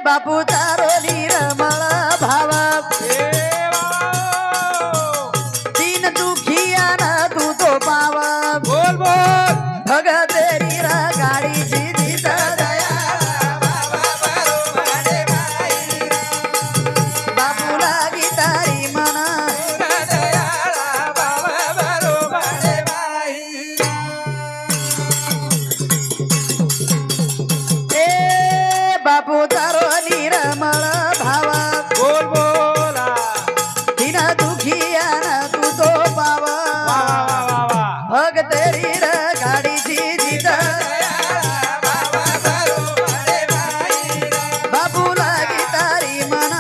बापू तारो निर्मळ भाव दीन दुखिया न तू तो पाव बोल बोल भगतेरी र गाडीची जित दया बापूला गीतारी मन बापू तारो निर्मळ भाव बोल बोला दीन दुखिया न तू तो पाव भगतेरी र गाडीची जित बापूला गीतारी मन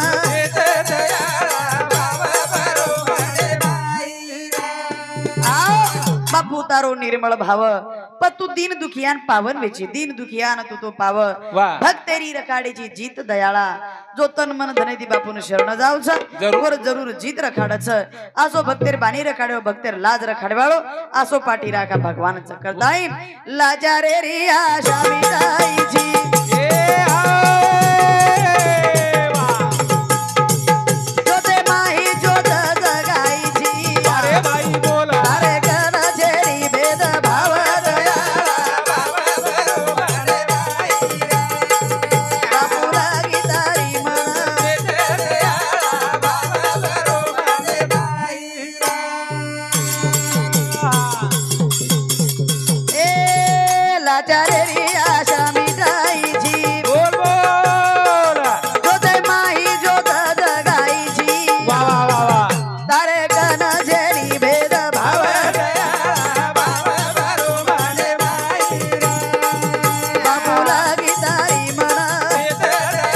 बापू तारो निर्मळ भाव पतू दीन दुखियान पावन वेची दीन दुखियान तू तो पाव वाह. भक्तेरी रखाडेची जीत दयाळा जो तन मन धनेती बापून शरण जाऊच जरूर जरूर जीत रखाडच आसो भक्तेर बाणी रखाड्यो भक्तेर लाज रखाडवाळो आसो पाटी राखा भगवानच करताई लाजा रे रिया शामिताईची जोते माही जोत जगाईची अरे बाई बोला अरे गण जेरी भेद भाव बापूला गीतारी मन ए लाचारेरी आशा मिटाईची बोल बोला जोते माही जोत जगाईची वा वा वा वा तारे गण जेरी भेद भाव बापूला गीतारी मन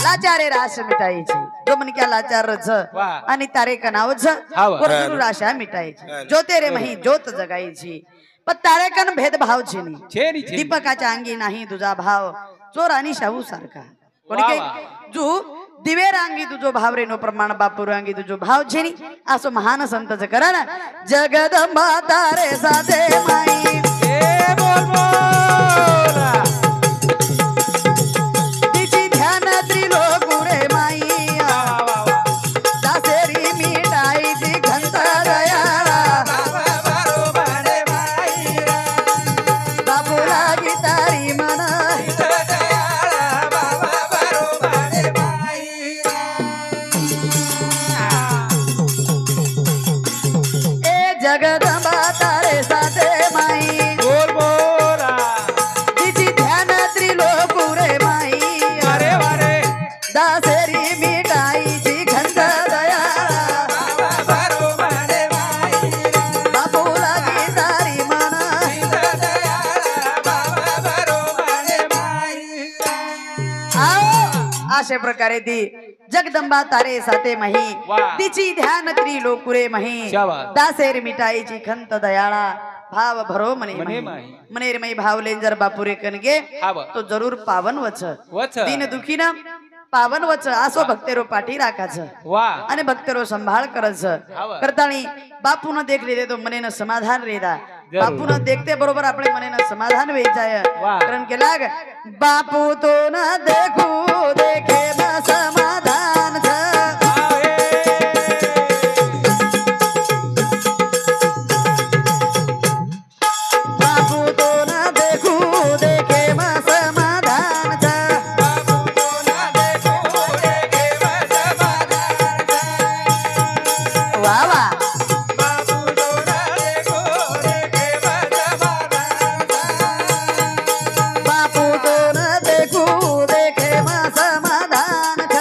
लाचारे राश मिटायची जो मन क्या लाचार रच वाह. आणि तारे कनावच हाव. वरदुरु राशा मिटायची ज्योते रे मही ज्योत जगायची पण तारे कन भेदभाव छेनी छेनी छेनी दीपकाच्या अंगी नाही तुझा भाव चोर आणि शाहू सारखा कोणी वा काय वा. जू दिवे रांगी तुझो भाव रे नो प्रमाण बापू रांगी तुझो भाव छेनी असो महान संतच करा ना जगदंबा तारे साथे माई ए बोल बोला तिची ध्यान त्रिलोकुरे माई वा वा वा दासेरी मिटाईची खंत दयाळा बापूला गीतारी मन ए जगदंबा तारे साथे माई बोल बोला तिची ध्यान त्रिलोकुरे माई अरे वा रे दासेरी मिटाईची खंत दयाळा बापूला गीतारी मन अशा प्रकारे ती जगदंबा तारे साते मही वाह. तिची ध्यान त्रिलोकुरे मही शाबास. दासेर मिटाईची खंत दयाळा भाव भरो मने मने मही माही. मनेर मही भावलेन जर बापुरे कनगे हाव. तो जरूर पावन वच वच. दीन दुखीन पावन वच आसो भक्तेरो पाठी राखाच वा आणि भक्तेरो संभाळ करच हाव. करतानी बापू न देख ले तो मनेन समाधान रेदा जरूर. बापू न देखते बरोबर आपले मनेन समाधान वेचाय वाह. कारण के लाग बापू तो न देखू देखे न समाधान छ बापू तो न देखू देखे म समाधान छ वा वा बापू तो न देखू देखे म समाधान छ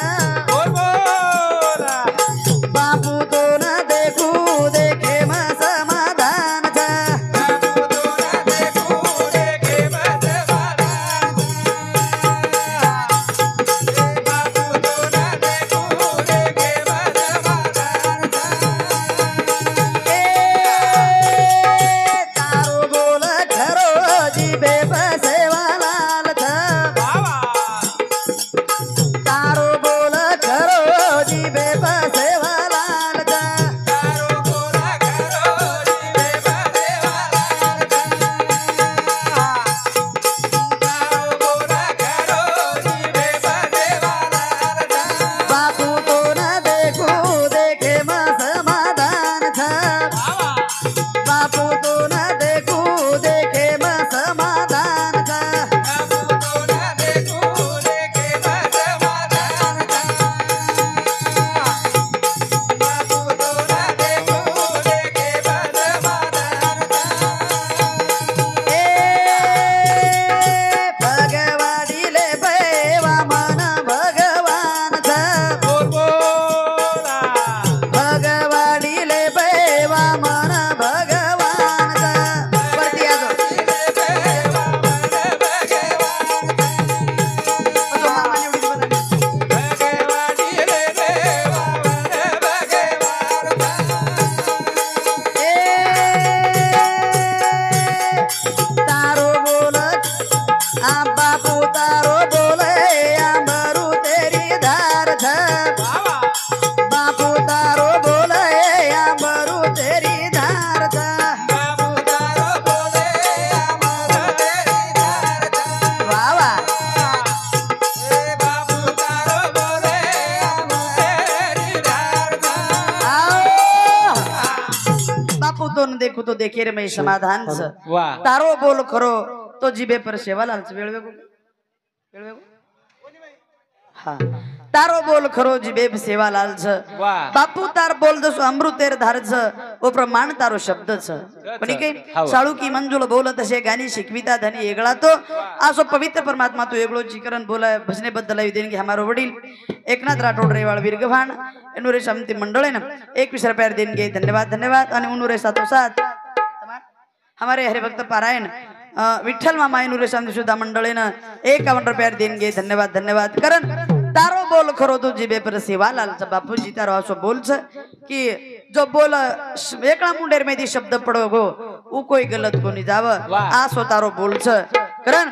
देखू तो देखे रे मैं समाधान छ वाह तारो बोल खरो तो जीबे पर सेवा लालच वेळ वेगो हा तारो बोल खरो जीबे पर सेवा लालच वाह बापू तार बोल जसो अमृतेर धारच ओ प्रमाण तारो शब्द छ पण के साळू की मंजुळ बोल तसे गाणी शिकविता धनी एगळा तो आसो पवित्र परमात्मा तो एगळो जीकरण बोला भजने बद्दल देणगी हमारो वडील एकनाथ राठोड रेवाळ वीरगव्हाण एनुरे समिती मंडळे ना 21 रुपया देणगे धन्यवाद धन्यवाद आणि उनुरे साथो साथ हमारे हरिभक्त पारायण विठ्ठल मामा एनुरे समिती सुद्धा मंडळे ना 51 रुपया देणगे धन्यवाद धन्यवाद करण तारो बोल खरो तो जीबे पर सेवा लालच बापूजी तारो आसो बोलछ कि जो बोल एकला मुंडेर में दी शब्द पड़ो गो उ कोई गलत को नहीं जाव आसो तारो बोलछ करण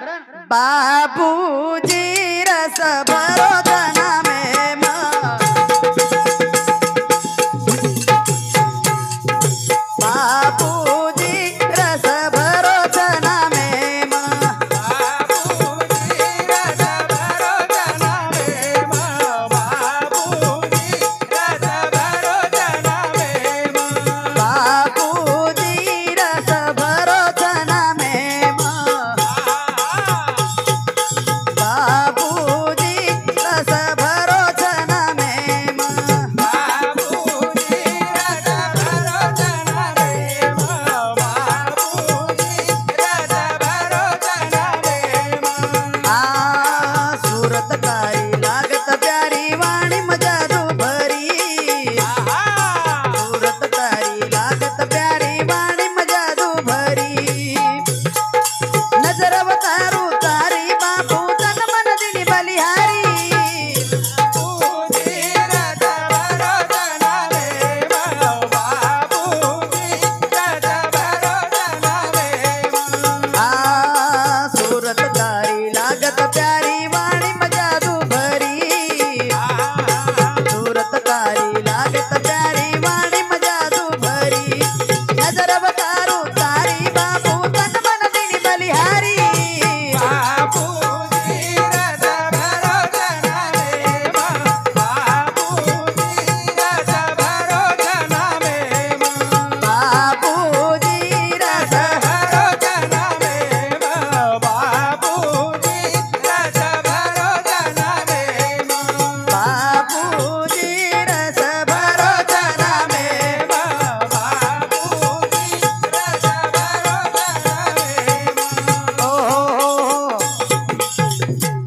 बापूजी रस भरो जना में बापूजी रस भरो जना में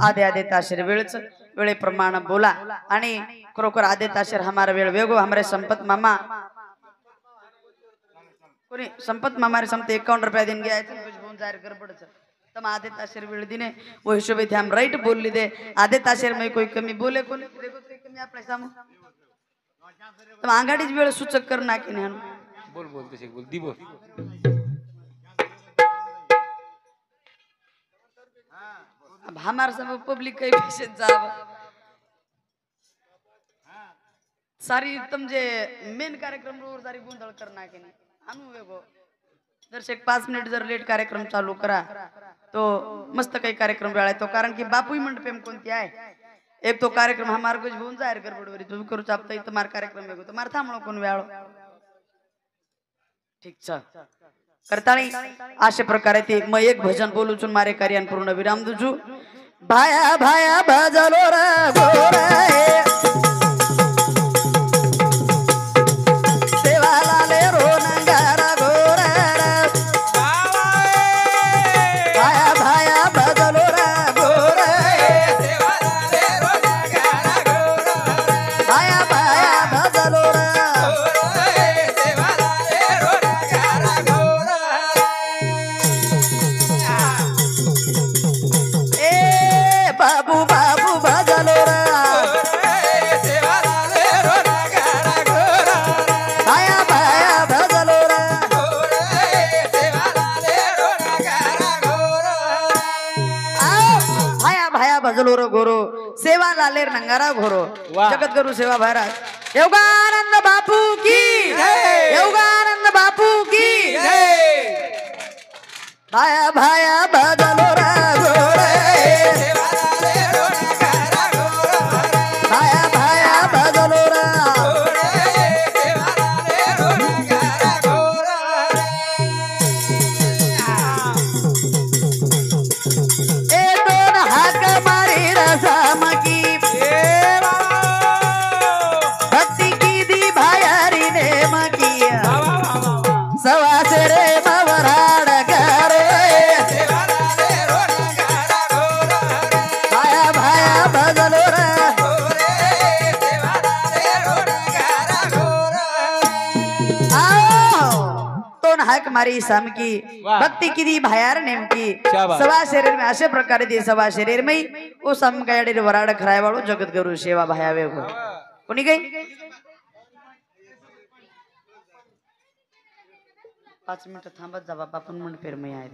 आदे आदे ताशेर वेळच वेळे प्रमाण बोला आणि खरोखर आदे ताशेर हमारा वेळ वेगो हमारे संपत मामा कोणी संपत मामारे समते 51 रुपया दिन गया कुछ बोन जाहिर गड़बड़ छ तम आदे ताशेर वेळ दिने वो हिशोबे थे हम राइट बोल ली दे आदे ताशेर में कोई कमी बोले कोणी देखो कोई कमी आपले सामू तम आंगाडीच वेळ सूचक कर नाकी ने बोल बोल तसे बोल दी बोल अब हमारे सब पब्लिक कई पैसे जाव सारी तुम जे मेन कार्यक्रम रो सारी गोंधळ करना के नहीं हम वेगो दर्शक 5 मिनिट जर लेट कार्यक्रम चालू करा तो मस्त काही कार्यक्रम वेळा तो कारण की बापूई मंडपेम कोणती आहे एक तो कार्यक्रम हमार कुछ होऊन जाहिर गडबडवरी तुम्ही करू चापता इथं मार कार्यक्रम वेगो तो मार थांबलो कोण वेळो ठीक छ करताळी अशा प्रकारे ते मग एक भजन बोलूचून मारे कार्यान पूर्ण विराम दुजू भाया भाया भजलो रे गोरे सेवा लाले रो नंगारा गोरे भाया भाया भजलो रे गोरे सेवा लाले रो नंगारा गोरे भाया भाया भजलो रे बाबू बाबू भजलो रा भाया भाया भजलो रा भाया भाया भजलो रो गोरो सेवा लालेर नंगारा घोरो जगत गुरु सेवा भायरा योगानंद बापू की योगानंद बापू की भाया भाया भजलो रा गोरे भाया भाया भजलो रा हाक मारी सामकी वाह. भक्ती किती भायार नेमकी शाबास. सवा शरीर में अशा प्रकारे ते सवा शरीर में ओ सम गायडे वराड खराय वाळो जगत गुरु सेवा भायावे हो कोणी गई 5 मिनिटं थांबत जा बाबा आपण म्हणून फेर मी आहे